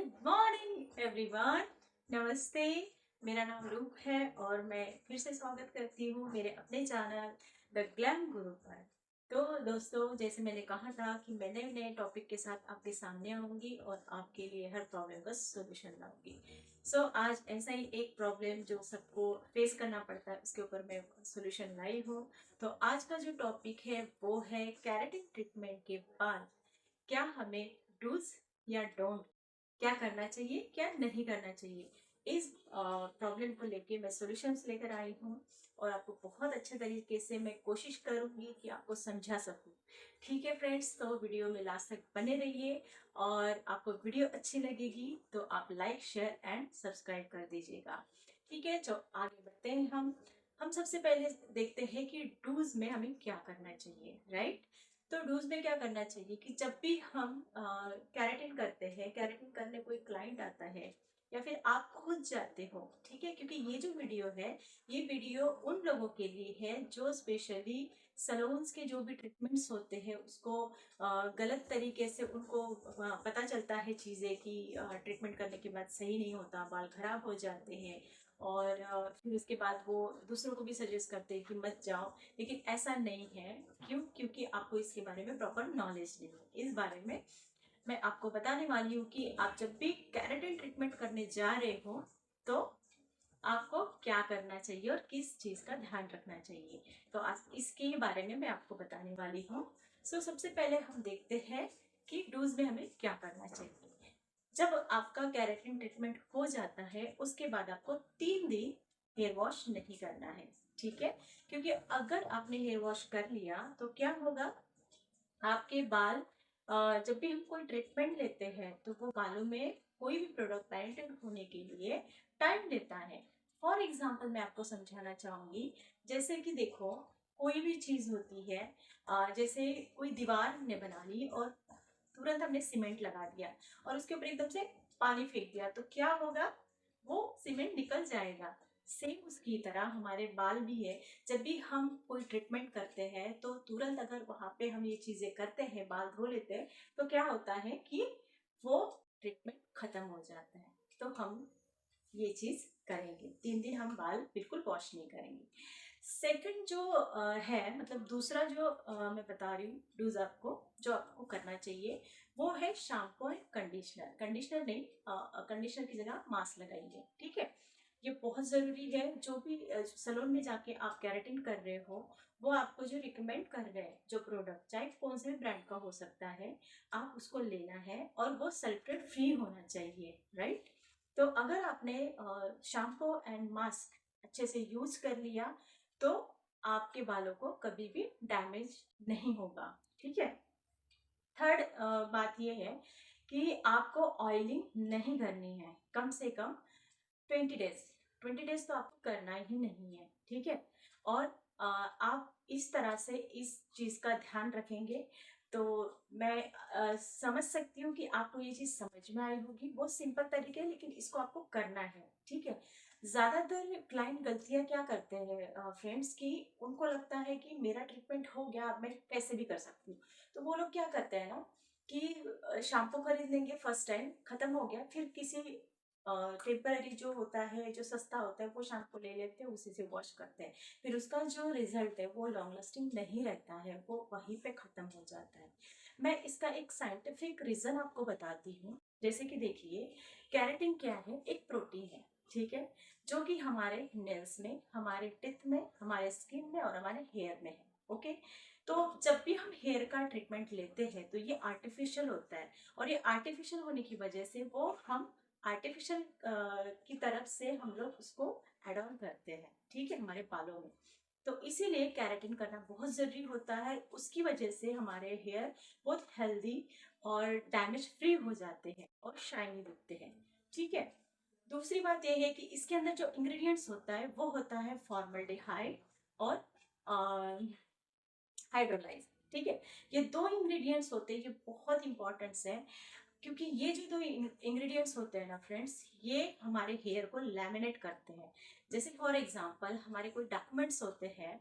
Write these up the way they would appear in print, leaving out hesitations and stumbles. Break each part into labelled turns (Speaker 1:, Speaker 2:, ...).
Speaker 1: Good morning everyone. नमस्ते। मेरा नाम रूप है और मैं फिर से स्वागत करती हूँ मेरे अपने चैनल द ग्लैम गुरु पर। तो दोस्तों, जैसे मैंने कहा था कि मैं नए नए टॉपिक के साथ आपके सामने आऊंगी और आपके लिए हर प्रॉब्लम का सोल्यूशन लाऊंगी। आज ऐसा ही एक प्रॉब्लम जो सबको फेस करना पड़ता है उसके ऊपर मैं सोल्यूशन लाई हूँ। तो आज का जो टॉपिक है वो है केराटिन ट्रीटमेंट के बाद क्या हमें डूज या डोंट, क्या करना चाहिए क्या नहीं करना चाहिए। इस प्रॉब्लम को लेके मैं सॉल्यूशंस लेकर आई हूँ और आपको बहुत अच्छे तरीके से मैं कोशिश करूंगी कि आपको समझा सकूं। ठीक है फ्रेंड्स, तो वीडियो में लास्ट तक बने रहिए और आपको वीडियो अच्छी लगेगी तो आप लाइक शेयर एंड सब्सक्राइब कर दीजिएगा। ठीक है, तो आगे बढ़ते हैं। हम सबसे पहले देखते हैं कि डूज में हमें क्या करना चाहिए, राइट। तो डूज में क्या करना चाहिए कि जब भी हम कैरेटिन करते हैं, कैरेटिन करने कोई क्लाइंट आता है या फिर आप खुद जाते हो, ठीक है, क्योंकि ये जो वीडियो है ये वीडियो उन लोगों के लिए है जो स्पेशली सलोन्स के जो भी ट्रीटमेंट्स होते हैं उसको गलत तरीके से उनको पता चलता है चीज़ें कि ट्रीटमेंट करने के बाद सही नहीं होता, बाल खराब हो जाते हैं और फिर उसके बाद वो दूसरों को भी सजेस्ट करते हैं कि मत जाओ। लेकिन ऐसा नहीं है। क्यों? क्योंकि आपको इसके बारे में प्रॉपर नॉलेज नहीं है। इस बारे में मैं आपको बताने वाली हूँ कि आप जब भी केराटिन ट्रीटमेंट करने जा रहे हो तो आपको क्या करना चाहिए और किस चीज का ध्यान रखना चाहिए। तो आज इसके बारे में मैं आपको बताने वाली हूँ। सबसे पहले हम देखते हैं कि डूज में हमें क्या करना चाहिए। जब आपका केराटिन ट्रीटमेंट हो जाता है उसके बाद आपको 3 दिन हेयर वॉश नहीं करना है, ठीक है। क्योंकि अगर आपने हेयर वॉश कर लिया तो क्या होगा, आपके बाल जब भी हम कोई ट्रीटमेंट लेते हैं तो वो बालों में कोई भी प्रोडक्ट पेनिट्रेट होने के लिए टाइम लेता है। फॉर एग्जाम्पल मैं आपको समझाना चाहूंगी। जैसे कि देखो, कोई भी चीज होती है, जैसे कोई दीवार हमने बना ली और तुरंत हमने सीमेंट लगा दिया और उसके ऊपर एकदम से पानी फेंक दिया तो क्या होगा, वो सीमेंट निकल जाएगा। सेम उसकी तरह हमारे बाल भी है। जब भी हम कोई ट्रीटमेंट करते हैं तो तुरंत अगर वहां पे हम ये चीजें करते हैं, बाल धो लेते हैं, तो क्या होता है कि वो ट्रीटमेंट खत्म हो जाता है। तो हम ये चीज करेंगे, 3 दिन हम बाल बिल्कुल वॉश नहीं करेंगे। सेकंड जो है, मतलब दूसरा जो मैं बता रही हूँ डूज आपको जो आपको करना चाहिए वो है शैम्पू एंड कंडीशनर। कंडीशनर नहीं, कंडीशनर की जगह मास्क लगाइए, ठीक है। ये बहुत जरूरी है। जो भी सैलून में जाके आप केराटिन कर रहे हो वो आपको जो रिकमेंड कर रहे हैं जो प्रोडक्ट, चाहे कौन से भी ब्रांड का हो सकता है, आप उसको लेना है और वो सल्फेट फ्री होना चाहिए, राइट। तो अगर आपने शैम्पू एंड मास्क अच्छे से यूज कर लिया तो आपके बालों को कभी भी डैमेज नहीं होगा, ठीक है। थर्ड बात यह है कि आपको ऑयलिंग नहीं करनी है, कम से कम 20 डेज। 20 डेज तो आपको करना ही नहीं है, ठीक है। और आप इस तरह से इस चीज का ध्यान रखेंगे तो मैं समझ सकती हूँ कि आपको ये चीज समझ में आई होगी। बहुत सिंपल तरीके है लेकिन इसको आपको करना है, ठीक है। ज्यादातर क्लाइंट गलतियां क्या करते हैं फ्रेंड्स, की उनको लगता है कि मेरा ट्रीटमेंट हो गया, अब मैं कैसे भी कर सकती हूँ। तो वो लोग क्या करते हैं ना कि शैम्पू खरीद लेंगे, फर्स्ट टाइम खत्म हो गया, फिर किसी टेम्पररी जो होता है, जो सस्ता होता है, वो शैम्पू ले लेते हैं, उसी से वॉश करते हैं। फिर उसका जो रिजल्ट है वो लॉन्ग लास्टिंग नहीं रहता है, वो वहीं पे खत्म हो जाता है। मैं इसका एक साइंटिफिक रीजन आपको बताती हूँ। जैसे कि देखिए, केराटिन क्या है, एक प्रोटीन है, ठीक है, जो कि हमारे नेल्स में, हमारे टिथ में, हमारे स्किन में और हमारे हेयर में है, ओके। तो जब भी हम हेयर का ट्रीटमेंट लेते हैं तो ये आर्टिफिशियल होता है और ये आर्टिफिशियल होने की वजह से वो हम आर्टिफिशियल की तरफ से हम लोग उसको एड ऑन करते हैं, ठीक है, हमारे बालों में। तो इसीलिए केराटिन करना बहुत जरूरी होता है। उसकी वजह से हमारे हेयर बहुत हेल्दी और डैमेज फ्री हो जाते हैं और शाइनी दिखते हैं, ठीक है। दूसरी बात यह है कि इसके अंदर जो इंग्रेडिएंट्स होता है वो होता है फॉर्मल्डिहाइड और हाइड्रोलाइज, ठीक है। ये दो इंग्रेडिएंट्स होते हैं, ये बहुत इंपॉर्टेंट्स है। क्योंकि ये जो दो इंग्रेडिएंट्स होते हैं ना फ्रेंड्स, ये हमारे हेयर को लैमिनेट करते हैं। जैसे फॉर एग्जांपल हमारे कोई डॉक्यूमेंट्स होते हैं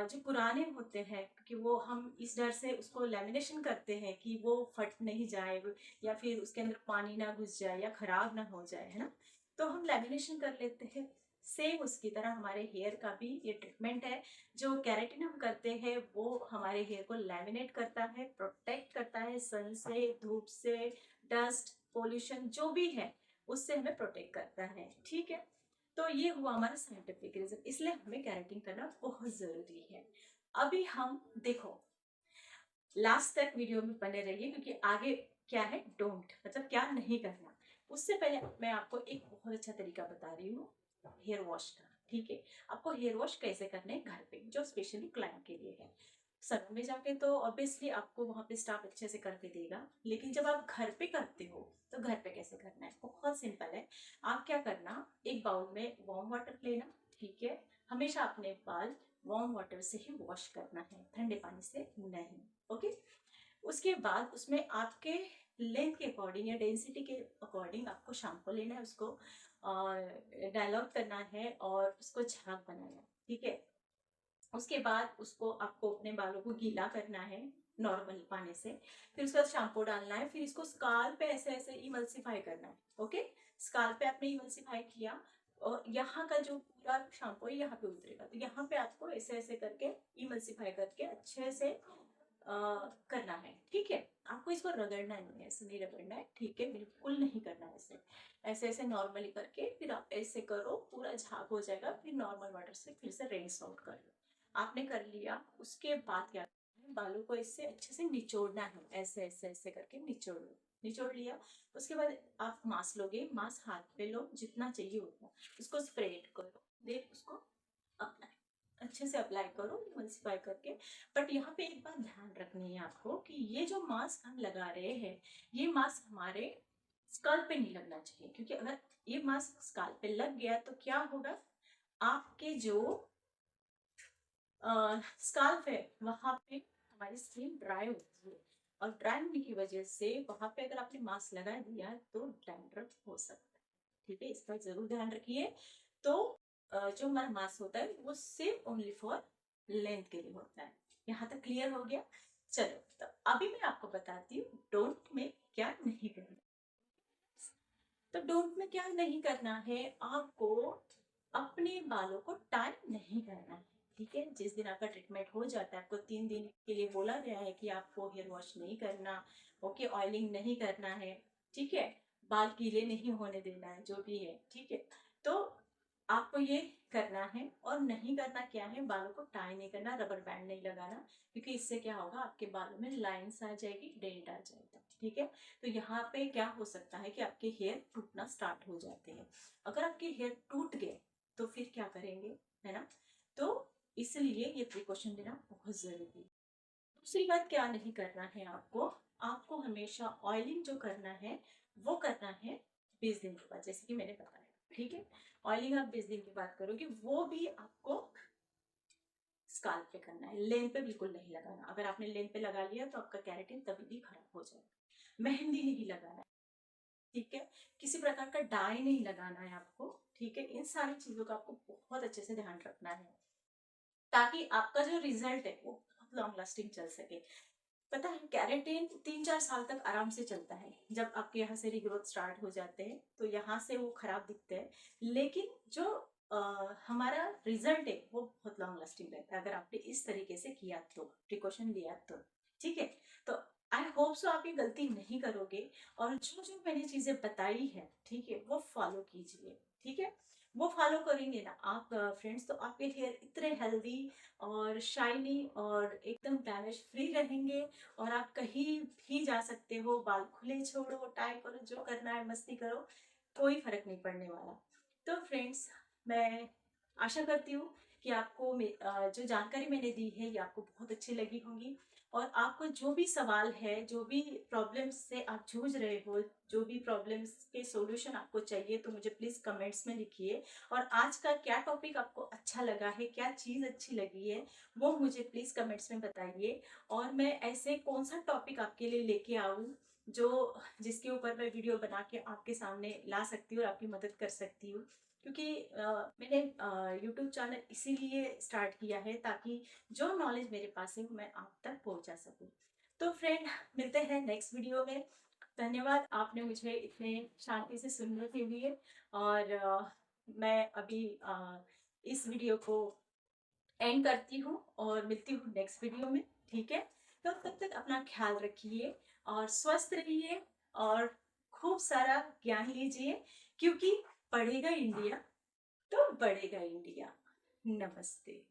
Speaker 1: जो पुराने होते हैं, क्योंकि वो हम इस डर से उसको लैमिनेशन करते हैं कि वो फट नहीं जाए या फिर उसके अंदर पानी ना घुस जाए या खराब ना हो जाए, है ना। तो हम लैमिनेशन कर लेते हैं। सेम उसकी तरह हमारे हेयर का भी ये ट्रीटमेंट है। जो केराटिन हम करते हैं वो हमारे हेयर को लैमिनेट करता है, प्रोटेक्ट करता है सन से, धूप से, डस्ट, पोल्यूशन जो भी है उससे हमें प्रोटेक्ट करता है। ठीक है, तो ये हुआ हमारा साइंटिफिक रीजन, इसलिए हमें केराटिन करना बहुत जरूरी है। अभी हम देखो, लास्ट तक वीडियो में बने रहिए, क्योंकि आगे क्या है डोंट, मतलब क्या नहीं करना। उससे पहले मैं आपको एक बहुत अच्छा तरीका बता रही हूँ हेयर वॉश का। ठीक है, आपको हेयर वॉश कैसे करना है घर पे, जो स्पेशली क्लाइंट के लिए है। सलून में जाके तो ऑब्वियसली आपको वहां पे स्टाफ अच्छे से करके देगा, लेकिन जब आप घर पे करते हो तो घर पे कैसे करना है, बहुत सिंपल है। आप क्या करना, एक बाउल में वार्म वाटर लेना। ठीक है, हमेशा अपने बाल वार्म वाटर से ही वॉश करना है, ठंडे पानी से नहीं। ओके, उसके बाद उसमें आपके लेंथ के अकॉर्डिंग या डेंसिटी के अकॉर्डिंग आपको शैम्पू लेना है, उसको डायलॉग करना है और उसको झाग बनाना है। ठीक है, उसके बाद उसको आपको अपने बालों को गीला करना है नॉर्मल पानी से, फिर उसके बाद शैम्पू डालना है, फिर इसको स्काल्प पे ऐसे ऐसे इमल्सिफाई करना है। ओके, स्काल्प पे आपने इमल्सिफाई किया और यहाँ का जो पूरा शैम्पू है यहाँ पे उतरेगा, तो यहाँ पे आपको ऐसे ऐसे करके इमल्सिफाई करके अच्छे से करना है। ठीक है, आपको इसको रगड़ना नहीं है, ऐसे नहीं रगड़ना है। ठीक है, बिल्कुल नहीं करना है ऐसे, ऐसे ऐसे नॉर्मली करके फिर आप ऐसे करो, पूरा झाग हो जाएगा, फिर नॉर्मल वाटर से फिर से रिंस आउट कर लो। आपने कर लिया, उसके बाद क्या करना है, बालों को इससे अच्छे से निचोड़ना है, ऐसे ऐसे ऐसे करके निचोड़ लो। निचोड़ लिया, उसके बाद आप मास्क लोगे, मास्क हाथ पे लो जितना चाहिए उतना, उसको स्प्रेड करो, देन उसको अप्लाई, अच्छे से अप्लाई करो इमल्सिफाई करके। बट यहाँ पे एक बात ध्यान रखनी है आपको कि ये जो मास्क हम लगा रहे हैं, ये मास्क हमारे स्कल पे नहीं लगना चाहिए, क्योंकि अगर ये मास्क स्कल पे लग गया तो क्या होगा, आपके जो स्काल्फ है वहां पे हमारी स्किन ड्राई होती है, और ड्राई होने की वजह से वहां पे अगर आपने मास्क लगा दिया तो डैंड्रफ हो सकता है। ठीक है, इसका जरूर ध्यान रखिए। तो जो हमारा मास्क होता है वो सिर्फ ओनली फॉर लेंथ के लिए होता है। यहाँ तक क्लियर हो गया। चलो, तो अभी मैं आपको बताती हूँ डोंट में क्या नहीं करना। तो डोंट में क्या नहीं करना है, आपको अपने बालों को टाई नहीं करना है। ठीक है, जिस दिन आपका ट्रीटमेंट हो जाता है, आपको 3 दिन के लिए बोला गया है कि आपको हेयर वॉश नहीं करना, ओके, ऑयलिंग नहीं करना है। ठीक है, बाल गीले नहीं होने देना है, जो भी है। ठीक है, तो आपको ये करना है, और नहीं करना क्या है, बालों को टाई नहीं करना, रबर बैंड नहीं लगाना, क्योंकि इससे क्या होगा, आपके बालों में लाइंस आ जाएगी, डेंट आ जाएगा। ठीक है, तो यहाँ पे क्या हो सकता है कि आपके हेयर टूटना स्टार्ट हो जाते हैं। अगर आपके हेयर टूट गए तो फिर क्या करेंगे, है ना। तो इसलिए ये प्रिकॉशन लेना बहुत जरूरी है। दूसरी बात क्या नहीं करना है आपको, आपको हमेशा ऑयलिंग जो करना है वो करना है 20 दिन के बाद, जैसे कि मैंने बताया। ठीक है, ऑयलिंग आप 20 दिन के बाद करोगे, वो भी आपको स्काल्प पे करना है, लेन पे बिल्कुल नहीं लगाना। अगर आपने लेन पे लगा लिया तो आपका केराटिन तभी भी खराब हो जाएगा। मेहंदी नहीं लगाना है। ठीक है, किसी प्रकार का डाई नहीं लगाना है आपको। ठीक है, इन सारी चीजों का आपको बहुत अच्छे से ध्यान रखना है, ताकि आपका जो रिजल्ट है वो बहुत लॉन्ग लास्टिंग चल सके। पता है, कैरेटीन 3-4 साल तक आराम से चलता है, जब आपके यहाँ से रिग्रोथ स्टार्ट हो जाते हैं तो यहाँ से वो खराब दिखते हैं, लेकिन जो हमारा रिजल्ट है वो बहुत लॉन्ग लास्टिंग रहता है, अगर आपने इस तरीके से किया तो, प्रिकॉशन लिया तो। ठीक है, तो आई होप सो आप ये गलती नहीं करोगे, और जो जो मैंने चीजें बताई है, ठीक है, वो फॉलो कीजिए। ठीक है, वो फॉलो करेंगे ना आप फ्रेंड्स, तो आपके हेयर इतने हेल्दी और शाइनी और एकदम डैमेज फ्री रहेंगे, और आप कहीं भी जा सकते हो, बाल खुले छोड़ो, टाई करो, जो करना है मस्ती करो, कोई फर्क नहीं पड़ने वाला। तो फ्रेंड्स, मैं आशा करती हूँ कि आपको जो जानकारी मैंने दी है ये आपको बहुत अच्छी लगी होगी, और आपको जो भी सवाल है, जो भी प्रॉब्लम्स से आप जूझ रहे हो, जो भी प्रॉब्लम्स के सॉल्यूशन आपको चाहिए, तो मुझे प्लीज कमेंट्स में लिखिए। और आज का क्या टॉपिक आपको अच्छा लगा है, क्या चीज अच्छी लगी है, वो मुझे प्लीज कमेंट्स में बताइए, और मैं ऐसे कौन सा टॉपिक आपके लिए लेके आऊं जो जिसके ऊपर मैं वीडियो बना के आपके सामने ला सकती हूँ और आपकी मदद कर सकती हूँ। क्योंकि मैंने यूट्यूब चैनल इसीलिए स्टार्ट किया है ताकि जो नॉलेज मेरे पास है मैं आप तक पहुंचा सकूं। तो फ्रेंड, मिलते हैं नेक्स्ट वीडियो में। धन्यवाद आपने मुझे इतने शांति से सुनने के लिए। और मैं अभी इस वीडियो को एंड करती हूँ और मिलती हूँ नेक्स्ट वीडियो में। ठीक है, तो तब तक अपना ख्याल रखिए और स्वस्थ रहिए और खूब सारा ज्ञान लीजिए, क्योंकि पढ़ेगा इंडिया तो बढ़ेगा इंडिया। नमस्ते।